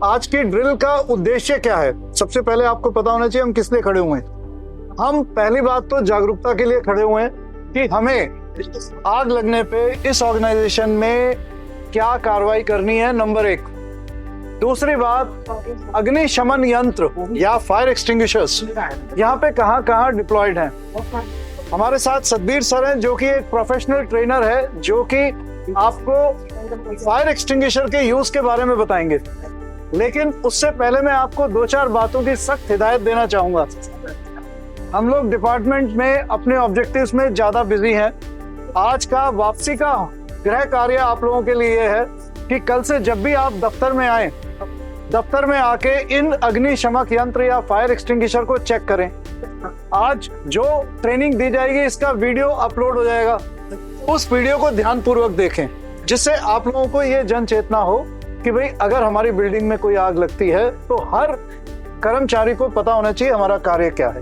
आज की ड्रिल का उद्देश्य क्या है? सबसे पहले आपको पता होना चाहिए हम किस लिए खड़े हुए हैं। हम पहली बात तो जागरूकता के लिए खड़े हुए हैं कि हमें आग लगने पे इस ऑर्गेनाइजेशन में क्या कार्रवाई करनी है, नंबर 1। दूसरी बात, अग्निशमन यंत्र या फायर एक्सटिंग्विशर्स यहाँ पे कहाँ कहाँ डिप्लॉयड हैं। हमारे साथ सतबीर सर हैं जो कि एक प्रोफेशनल ट्रेनर है, जो कि आपको फायर एक्सटिंग्विशर के यूज के बारे में बताएंगे। लेकिन उससे पहले मैं आपको 2-4 बातों की सख्त हिदायत देना चाहूंगा। हम लोग डिपार्टमेंट में अपने ऑब्जेक्टिव्स में ज्यादा बिजी हैं। आज का वापसी का गृह कार्य आप लोगों के लिए है कि कल से जब भी आप दफ्तर में आए, दफ्तर में आके इन अग्निशमक यंत्र या फायर एक्सटिंग्विशर को चेक करें। आज जो ट्रेनिंग दी जाएगी इसका वीडियो अपलोड हो जाएगा, उस वीडियो को ध्यानपूर्वक देखें, जिससे आप लोगों को ये जन चेतना हो कि भाई अगर हमारी बिल्डिंग में कोई आग लगती है तो हर कर्मचारी को पता होना चाहिए हमारा कार्य क्या है।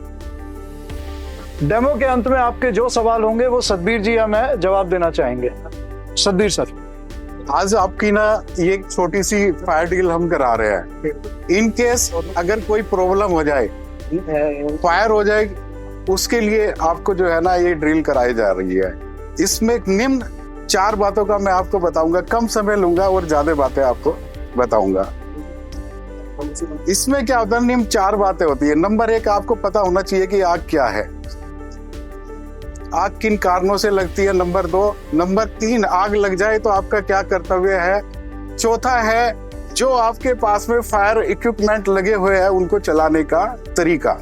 डेमो के अंत में आपके जो सवाल होंगे वो सतबीर जी या मैं जवाब देना चाहेंगे। सतबीर सर, आज आपकी ना ये एक छोटी सी फायर ड्रिल हम करा रहे हैं। इन केस अगर कोई प्रॉब्लम हो जाए, फायर हो जाए, उसके लिए आपको जो है ना ये ड्रिल कराई जा रही है। इसमें निम्न 4 बातों का मैं आपको बताऊंगा, कम समय लूंगा और ज्यादा बातें आपको बताऊंगा। इसमें क्या होता है, निम्न 4 बातें होती है। नंबर 1, आपको पता होना चाहिए कि आग क्या है, आग किन कारणों से लगती है। नंबर 2, नंबर 3, आग लग जाए तो आपका क्या कर्तव्य है। चौथा है जो आपके पास में फायर इक्विपमेंट लगे हुए हैं उनको चलाने का तरीका।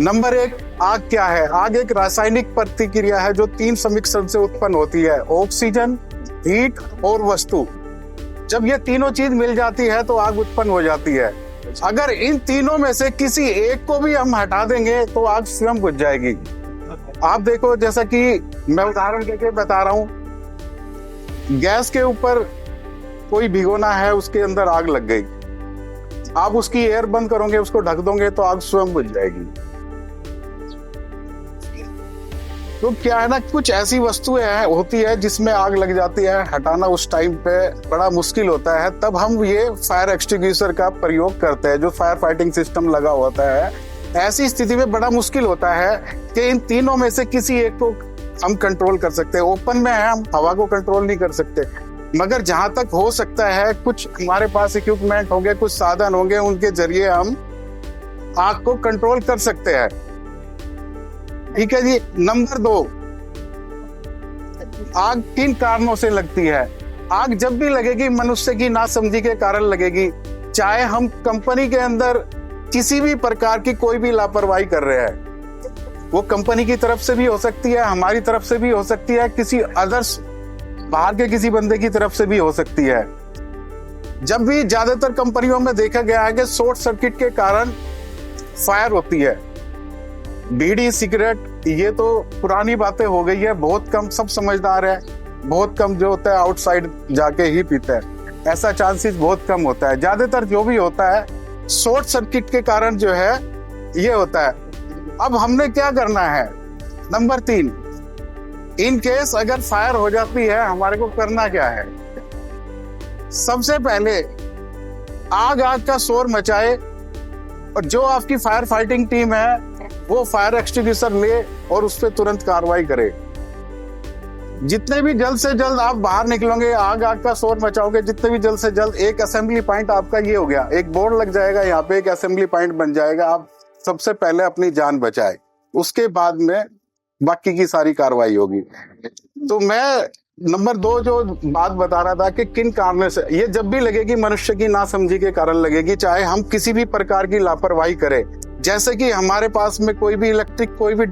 नंबर 1, आग क्या है। आग एक रासायनिक प्रतिक्रिया है जो 3 समिश्रण से उत्पन्न होती है, ऑक्सीजन, हीट और वस्तु। जब ये तीनों चीज मिल जाती है तो आग उत्पन्न हो जाती है। अगर इन तीनों में से किसी एक को भी हम हटा देंगे तो आग स्वयं बुझ जाएगी। आप देखो, जैसा कि मैं उदाहरण देके बता रहा हूं, गैस के ऊपर कोई भिगोना है, उसके अंदर आग लग गई, आप उसकी एयर बंद करोगे, उसको ढक दोगे तो आग स्वयं बुझ जाएगी। तो क्या है ना, कुछ ऐसी वस्तुएं होती है जिसमें आग लग जाती है, हटाना उस टाइम पे बड़ा मुश्किल होता है। तब हम ये फायर एक्सटिंग्विशर का प्रयोग करते हैं, जो फायर फाइटिंग सिस्टम लगा होता है। ऐसी स्थिति में बड़ा मुश्किल होता है कि इन तीनों में से किसी एक को हम कंट्रोल कर सकते हैं। ओपन में है, हम हवा को कंट्रोल नहीं कर सकते, मगर जहां तक हो सकता है कुछ हमारे पास इक्विपमेंट होंगे, कुछ साधन होंगे, उनके जरिए हम आग को कंट्रोल कर सकते हैं। ठीक है जी। नंबर 2, आग किन कारणों से लगती है। आग जब भी लगेगी मनुष्य की नासमझी के कारण लगेगी, चाहे हम कंपनी के अंदर किसी भी प्रकार की कोई भी लापरवाही कर रहे हैं। वो कंपनी की तरफ से भी हो सकती है, हमारी तरफ से भी हो सकती है, किसी अदर्स बाहर के किसी बंदे की तरफ से भी हो सकती है। जब भी ज्यादातर कंपनियों में देखा गया है कि शॉर्ट सर्किट के कारण फायर होती है। बीड़ी, सिगरेट, ये तो पुरानी बातें हो गई है, बहुत कम, सब समझदार है, बहुत कम जो होता है आउटसाइड जाके ही पीते हैं, ऐसा चांसेस बहुत कम होता है। ज्यादातर जो भी होता है शॉर्ट सर्किट के कारण जो है ये होता है। अब हमने क्या करना है, नंबर 3, इन केस अगर फायर हो जाती है हमारे को करना क्या है। सबसे पहले आग का शोर मचाए और जो आपकी फायर फाइटिंग टीम है वो फायर एक्सटिंग्विशर ले और उस पर तुरंत कार्रवाई करे। जितने भी जल्द से जल्द आप बाहर निकलोगे, आग का शोर मचाओगे, जितने भी जल्द से जल्द, एक असेंबली पॉइंट आपका ये हो गया, एक बोर्ड लग जाएगा, यहाँ पे एक असेंबली पॉइंट बन जाएगा। आप सबसे पहले अपनी जान बचाए, उसके बाद में बाकी की सारी कार्रवाई होगी। तो मैं नंबर 2 जो बात बता रहा था कि किन कारणों से ये जब भी लगेगी मनुष्य की नासमझी के कारण लगेगी, चाहे हम किसी भी प्रकार की लापरवाही करें। जैसे कि हमारे पास में कोई भी इलेक्ट्रिक कोई भी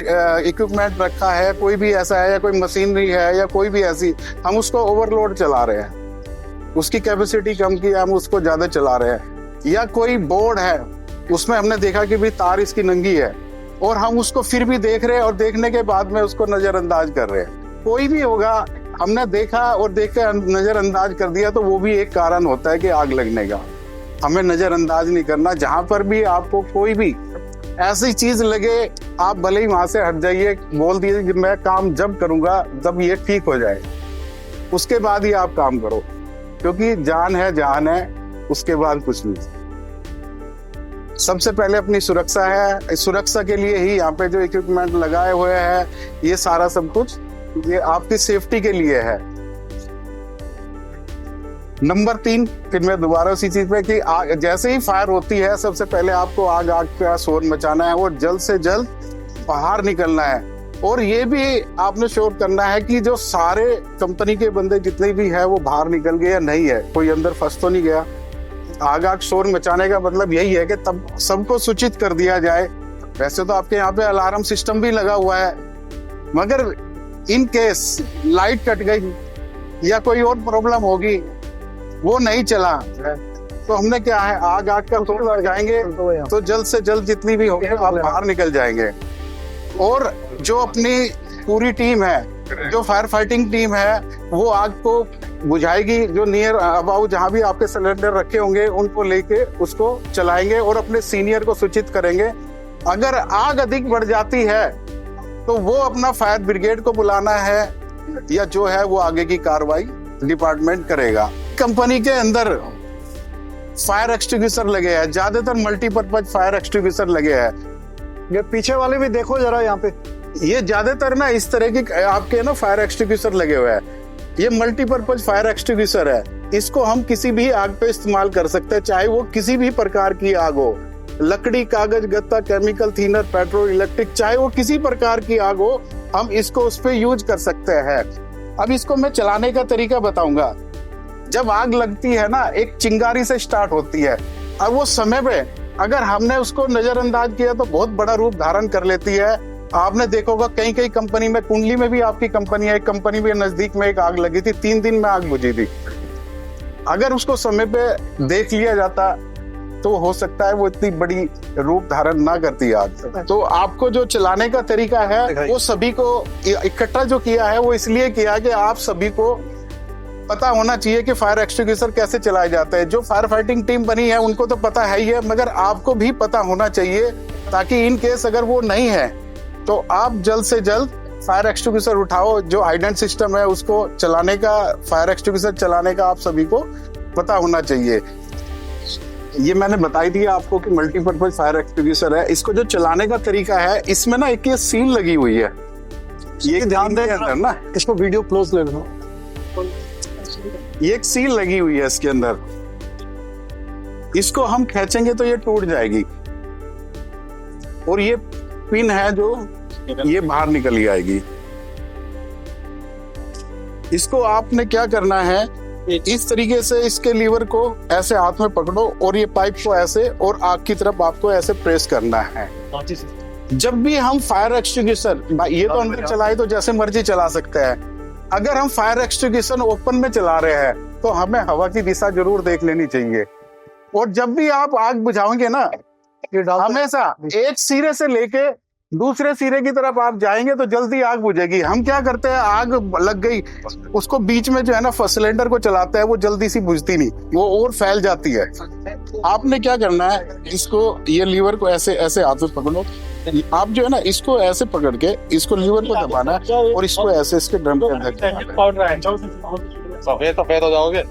इक्विपमेंट रखा है, कोई भी ऐसा है, या कोई मशीनरी है या कोई भी ऐसी, हम उसको ओवरलोड चला रहे हैं, उसकी कैपेसिटी कम की, हम उसको ज्यादा चला रहे हैं। या कोई बोर्ड है उसमें हमने देखा कि भी तार इसकी नंगी है और हम उसको फिर भी देख रहे हैं और देखने के बाद में उसको नजरअंदाज कर रहे हैं। कोई भी होगा, हमने देखा और देख कर नजरअंदाज कर दिया तो वो भी एक कारण होता है कि आग लगने का। हमें नजरअंदाज नहीं करना। जहां पर भी आपको कोई भी ऐसी चीज लगे, आप भले ही वहां से हट जाइए, बोल दीजिए कि मैं काम जब करूंगा जब ये ठीक हो जाए, उसके बाद ही आप काम करो, क्योंकि जान है जहान है। उसके बाद कुछ नहीं। सबसे पहले अपनी सुरक्षा है, सुरक्षा के लिए ही यहाँ पे जो इक्विपमेंट लगाए हुए हैं, ये सारा सब कुछ ये आपकी सेफ्टी के लिए है। नंबर 3, फिर मैं दोबारा उसी चीज पे कि जैसे ही फायर होती है सबसे पहले आपको आग का शोर मचाना है और जल्द से जल्द बाहर निकलना है। और ये भी आपने श्योर करना है कि जो सारे कंपनी के बंदे जितने भी है वो बाहर निकल गए या नहीं है, कोई अंदर फंस तो नहीं गया। आग शोर मचाने का मतलब यही है कि तब सबको सूचित कर दिया जाए। वैसे तो आपके यहाँ पे अलार्म सिस्टम भी लगा हुआ है, मगर इन केस लाइट कट गई या कोई और प्रॉब्लम होगी, वो नहीं चला, तो हमने क्या है आग का शोर लगाएंगे तो जल्द से जल्द जितनी भी होगी आप बाहर निकल जाएंगे। और जो अपनी पूरी टीम है, जो फायर फाइटिंग टीम है, वो आग को बुझाएगी। जो नियर अबाउट जहां भी आपके सिलेंडर रखे होंगे उनको लेके उसको चलाएंगे और अपने सीनियर को सूचित करेंगे। अगर आग अधिक बढ़ जाती है तो वो अपना फायर ब्रिगेड को बुलाना है या जो है वो आगे की कार्रवाई डिपार्टमेंट करेगा। कंपनी के अंदर फायर एक्सटिंग्विशर लगे हैं, ज्यादातर मल्टीपर्पज फायर एक्सटिंग्विशर लगे हैं। ये पीछे वाले भी देखो जरा, यहाँ पे ये ज्यादातर ना इस तरह के आपके ना फायर एक्सटिंग्विशर लगे हुए हैं। ये मल्टीपर्पज फायर एक्सटिंग्विशर है, इसको हम किसी भी आग पे इस्तेमाल कर सकते हैं, चाहे वो किसी भी प्रकार की आग हो, लकड़ी, कागज, गत्ता, केमिकल, थिनर, पेट्रोल, इलेक्ट्रिक, चाहे वो किसी प्रकार की आग हो, हम इसको उस पे यूज कर सकते हैं। अब इसको मैं चलाने का तरीका बताऊंगा। जब आग लगती है ना, एक चिंगारी से स्टार्ट होती है। अब वो समय पे अगर हमने उसको नजरअंदाज किया तो बहुत बड़ा रूप धारण कर लेती है। आपने देखा होगा कई कई कंपनी में, कुंडली में भी आपकी कंपनी है, एक कंपनी में नजदीक में एक आग लगी थी, 3 दिन में आग बुझी थी। अगर उसको समय पे देख लिया जाता तो हो सकता है वो इतनी बड़ी रूप धारण ना करती आग। तो आपको जो चलाने का तरीका है वो सभी को इकट्ठा जो किया है वो इसलिए किया कि आप सभी को पता होना चाहिए कि फायर एक्सटिंग्विशर कैसे चलाए जाते हैं। जो फायर फाइटिंग टीम बनी है उनको तो पता है ही है, मगर आपको भी पता होना चाहिए, ताकि इन केस अगर वो नहीं है तो आप जल्द से जल्द फायर एक्सटिंग्विशर उठाओ। जो हाइडेंट सिस्टम है उसको चलाने का, फायर एक्सटिंग्विशर चलाने का आप सभी को पता होना चाहिए। ये मैंने बताई दिया आपको कि मल्टीपर्पज फायर एक्सटिंग्विशर है। इसको जो चलाने का तरीका है, इसमें ना एक ये सील लगी हुई है, ये ध्यान दें ना, इसको वीडियो क्लोज ले लो। ये एक सील लगी हुई है इसके अंदर, इसको हम खींचेंगे तो ये टूट जाएगी और ये पिन है जो ये बाहर निकल आएगी। इसको आपने क्या करना है, इस तरीके से इसके लीवर को ऐसे हाथ में पकड़ो और ये पाइप को ऐसे और आग की तरफ आपको ऐसे प्रेस करना है। जब भी हम फायर एक्सटिंग्विशर, ये तो अंदर चलाए तो जैसे मर्जी चला सकते हैं, अगर हम फायर एक्सटिंग्विशर ओपन में चला रहे हैं तो हमें हवा की दिशा जरूर देख लेनी चाहिए। और जब भी आप आग बुझाओगे ना, हमेशा एक सिरे से लेके दूसरे सिरे की तरफ आप जाएंगे तो जल्दी आग बुझेगी। हम क्या करते हैं, आग लग गई, उसको बीच में जो है ना सिलेंडर को चलाते हैं, वो जल्दी सी बुझती नहीं, वो और फैल जाती है। आपने क्या करना है, इसको ये लीवर को ऐसे ऐसे हाथ में पकड़ो, आप जो है ना इसको ऐसे पकड़ के इसको लीवर को दबाना है और इसको ऐसे इसके ड्रम के अंदर सफेद हो जाओगे।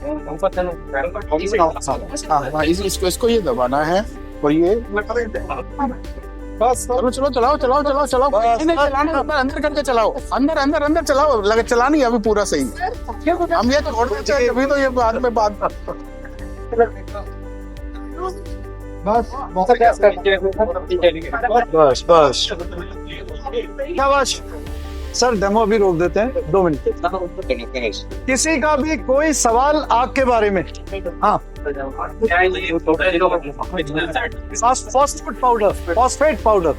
इसको ये दबाना है और ये बस चलो चलो चलाओ चलाओ चलाओ चलाओ, नहीं चलाना, अंदर करके चलाओ, अंदर अंदर अंदर चलाओ, लगे चला नहीं अभी पूरा सही। हम ये छोड़ देते हैं अभी, तो ये बाद में बात। बस बस बस शाबाश सर, डेमो अभी रोक देते हैं 2 मिनट। किसी का भी कोई सवाल आग के बारे में? हाँ, फॉस्फेट पाउडर,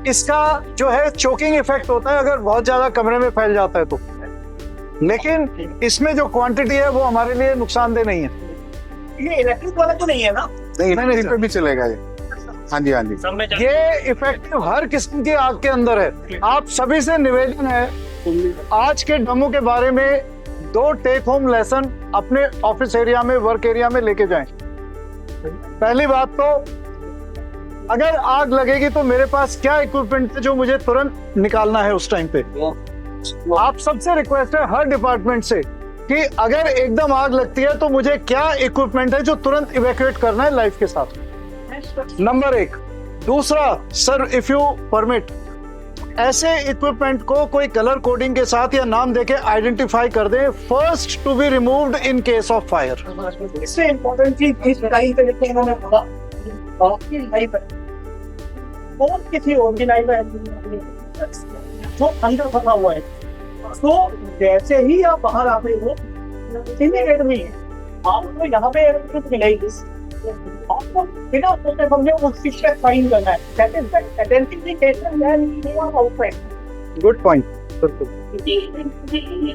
इसका जो है चोकिंग इफेक्ट होता है अगर बहुत ज्यादा कमरे में फैल जाता है तो, लेकिन इसमें जो क्वांटिटी है वो हमारे लिए नुकसानदेह नहीं है। ये इलेक्ट्रिक वाला तो नहीं है ना? नहीं पे भी चलेगा ये। हाँ जी हाँ जी, ये इफेक्टिव हर किस्म की आग के अंदर है। आप सभी से निवेदन है, आज के डेमो के बारे में 2 टेक होम लेसन अपने ऑफिस एरिया में, वर्क एरिया में लेके जाएं। पहली बात तो, अगर आग लगेगी तो मेरे पास क्या इक्विपमेंट है जो मुझे तुरंत निकालना है उस टाइम पे। आप सबसे रिक्वेस्ट है हर डिपार्टमेंट से कि अगर एकदम आग लगती है तो मुझे क्या इक्विपमेंट है जो तुरंत इवैक्यूएट करना है लाइफ के साथ। नंबर 1। दूसरा, सर इफ यू परमिट, ऐसे इक्विपमेंट को कोई कलर कोडिंग के साथ या नाम देके आइडेंटिफाई कर दें, first to be removed in case of fire. इससे इम्पोर्टेंट चीज इस लाइन पे लिखे इन्होंने आपकी लाइफ है और किसी और की लाइफ है जो अंदर फंसा हुआ है। तो जैसे ही आप बाहर आते हो इमीडिएटली आपको यहाँ पे कुछ मिलेगी, आपको बिना सोचे समझे उस चीज पे साइन करना है। That is the identification that you are outside. Good point.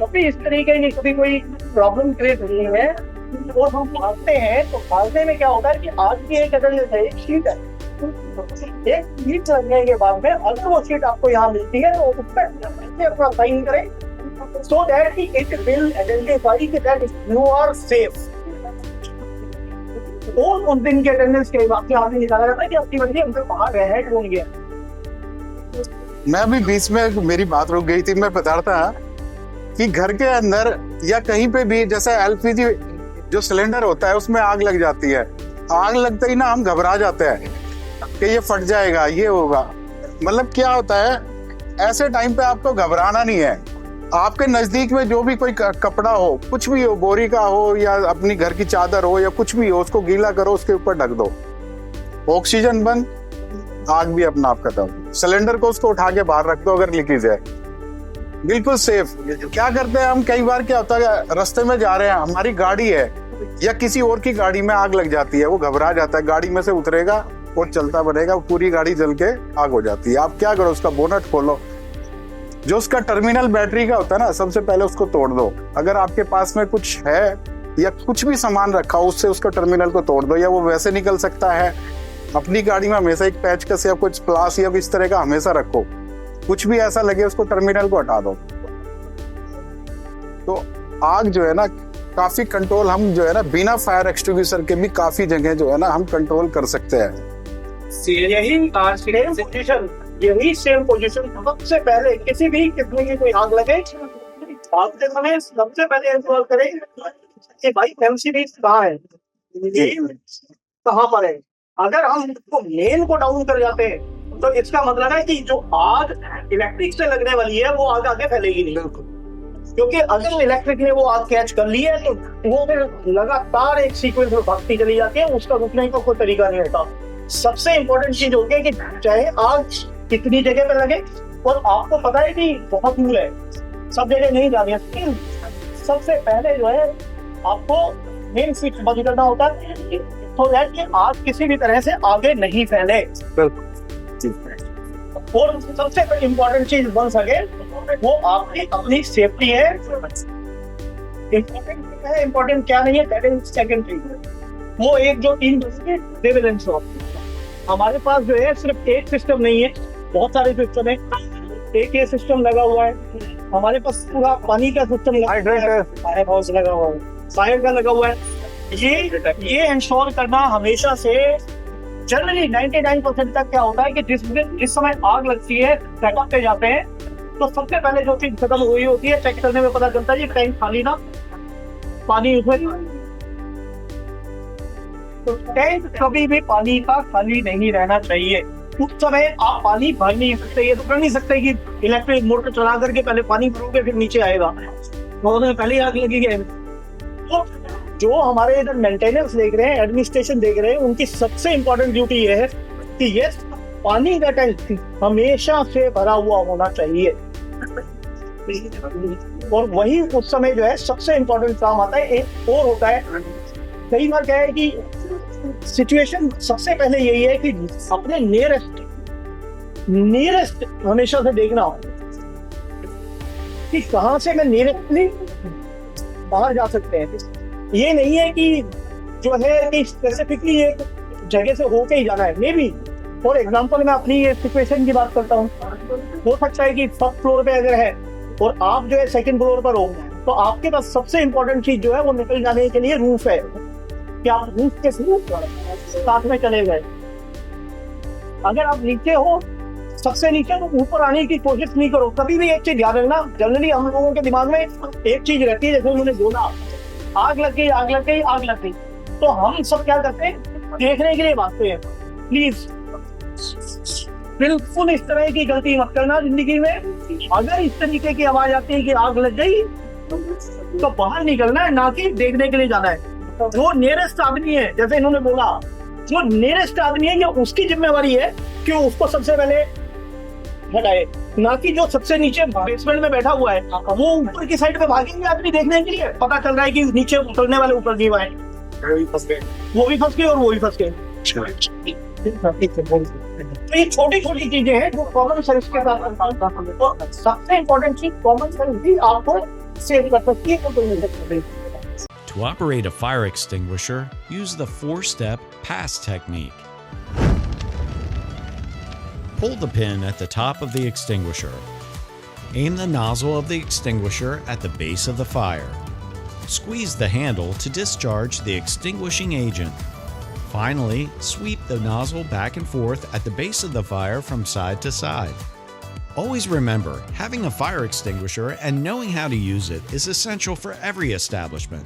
कभी इस तरीके की कभी कोई प्रॉब्लम क्रिएट हुई है और हम भागते हैं तो भागने में क्या होता है कि आज की एक एक शीट है, एक शीट लगने के बाद में अगर वो शीट आपको यहाँ मिलती है तो उस पर अपना साइन करें so that it will identify that you are safe। और उस दिन के अटेंडेंस के बाद आपने निकाला जाता है कि आपकी बंदी अंदर बाहर गए हैं कौन गया। मैं अभी बीच में मेरी बात रुक गई थी। मैं बता रहा था कि घर के अंदर या कहीं पे भी जैसे एलपीजी जो सिलेंडर होता है उसमें आग लग जाती है। आग लगते ही ना हम घबरा जाते हैं कि ये फट जाएगा, ये होगा। मतलब क्या होता है, ऐसे टाइम पे आपको घबराना नहीं है। आपके नजदीक में जो भी कोई कपड़ा हो, कुछ भी हो, बोरी का हो या अपनी घर की चादर हो या कुछ भी हो, उसको गीला करो, उसके ऊपर ढक दो। ऑक्सीजन बंद, आग भी अपना आप खत्म। सिलेंडर को उसको उठा के बाहर रख दो अगर लीकेज है, बिल्कुल सेफ। क्या करते हैं हम, कई बार क्या होता है रास्ते में जा रहे हैं, हमारी गाड़ी है या किसी और की गाड़ी में आग लग जाती है, वो घबरा जाता है, गाड़ी में से उतरेगा और चलता बनेगा, पूरी गाड़ी जल के आग हो जाती है। आप क्या करो, उसका बोनट खोलो, जो उसका टर्मिनल बैटरी का होता है ना, सबसे पहले उसको तोड़ दो। अगर आपके पास में कुछ है या कुछ भी सामान रखा हो, उससे उसका टर्मिनल को तोड़ दो, या वो वैसे निकल सकता है। अपनी गाड़ी में हमेशा एक पेचकस या कुछ प्लास या इस तरह का हमेशा रखो, कुछ भी ऐसा लगे उसको टर्मिनल को हटा दो। तो आग जो है ना काफी कंट्रोल हम जो है ना बिना फायर एक्सटिंग्विशर के भी काफी जगह जो है ना हम कंट्रोल कर सकते हैं। यही सेम पोजीशन सबसे पहले किसी भी किस्म की कोई आग लगे भागते समय सबसे पहले इंस्टॉल करें कि भाई एमसीबी कहाँ है, कहाँ पर है। अगर हम इसको मेन को डाउन कर जाते हैं तो इसका मतलब है कि जो आग इलेक्ट्रिक से लगने वाली है वो आग आगे फैलेगी नहीं, क्योंकि अगर इलेक्ट्रिक ने वो आग कैच कर ली है तो वो फिर लगातार एक सीक्वेंस में भागती चली जाती है, उसका रुकने का कोई तरीका नहीं होता। सबसे इंपॉर्टेंट चीज होती है कि चाहे आग कितनी जगह पे लगे, और आपको पता है कि बहुत दूर है, सब जगह नहीं जानी है, सबसे पहले जो है आपको मेन स्विच बंद करना होता है तो दैट कि आग किसी भी तरह से आगे नहीं फैले। और सबसे इम्पोर्टेंट चीज बन सके वो आपकी अपनी सेफ्टी है। इम्पोर्टेंट क्या नहीं है, दैट इज सेकेंडरी। वो एक जो डिविडेंस ऑफ हमारे पास जो है सिर्फ एक सिस्टम नहीं है, बहुत सारे सिस्टम है। एक ये सिस्टम लगा हुआ है, हमारे पास पूरा पानी का सिस्टम लगा हुआ है, फायर हाउस लगा हुआ है, फायर का लगा हुआ है। ये इंश्योर करना हमेशा से जनरली 99% तक क्या होता है कि जिस समय आग लगती है सेटअप पे जाते हैं तो सबसे पहले जो चीज खत्म हुई होती है चेक करने में पता चलता है ये टैंक खाली ना, पानी उसमें। तो टैंक कभी भी पानी का खाली नहीं रहना चाहिए। उस समय आप पानी भर नहीं सकते, ये तो कर नहीं सकते कि इलेक्ट्रिक मोटर चला करके पहले पानी भरोगे फिर नीचे आएगा, तो पहले आग लगेगी। तो जो हमारे इधर मेंटेनेंस देख रहे हैं, एडमिनिस्ट्रेशन देख रहे हैं, उनकी सबसे इंपॉर्टेंट ड्यूटी ये है कि ये पानी का टैंक हमेशा से भरा हुआ होना चाहिए। और वही उस समय जो है सबसे इंपॉर्टेंट काम आता है। एक और होता है, कई बार क्या है कि सिचुएशन सबसे पहले यही है कि अपने नियरेस्ट हमेशा से देखना हो कि कहां से मैं नियरेस्टली बाहर जा सकते हैं। ये नहीं है कि जो है कि स्पेसिफिकली एक जगह से होके ही जाना है। मे बी फॉर एग्जांपल मैं अपनी ये सिचुएशन की बात करता हूँ, हो सकता है कि फर्स्ट फ्लोर पे अगर है और आप जो है सेकंड फ्लोर पर हो तो आपके पास सबसे इंपॉर्टेंट चीज जो है वो निकल जाने के लिए रूफ है कि आप रूफ के साथ में चले गए। अगर आप नीचे हो सबसे नीचे तो ऊपर आने की कोशिश नहीं करो। कभी भी एक चीज ध्यान रखना, जनरली हम लोगों के दिमाग में एक चीज रहती है, जैसे उन्होंने बोला आग लग गई, आग लग गई, आग लग गई, तो हम सब क्या करते हैं, देखने के लिए भागते हैं। प्लीज बिल्कुल इस तरह की गलती मत करना जिंदगी में। अगर इस तरीके की आवाज आती है कि आग लग गई, तो बाहर निकलना है, ना कि देखने के लिए जाना है। जो नियरेस्ट आदमी है, जैसे इन्होंने बोला, जो नियरेस्ट आदमी है, ये उसकी जिम्मेवारी है कि उसको सबसे पहले हटाए, ना कि जो सबसे नीचे बेसमेंट में बैठा हुआ है वो ऊपर की साइड पे भागेंगे आदमी देखने के लिए। पता चल रहा है कि नीचे उतरने वाले ऊपर नहीं आए, वो भी फंस गए और वो भी फंस गए। तो ये छोटी छोटी चीजें हैं जो कॉमन सेंस के साथ, और सबसे इम्पोर्टेंट चीज कॉमन सेंस भी आपको सेव कर सकती है। To operate a fire extinguisher, use the 4-step pass technique. Pull the pin at the top of the extinguisher. Aim the nozzle of the extinguisher at the base of the fire. Squeeze the handle to discharge the extinguishing agent. Finally, sweep the nozzle back and forth at the base of the fire from side to side. Always remember, having a fire extinguisher and knowing how to use it is essential for every establishment.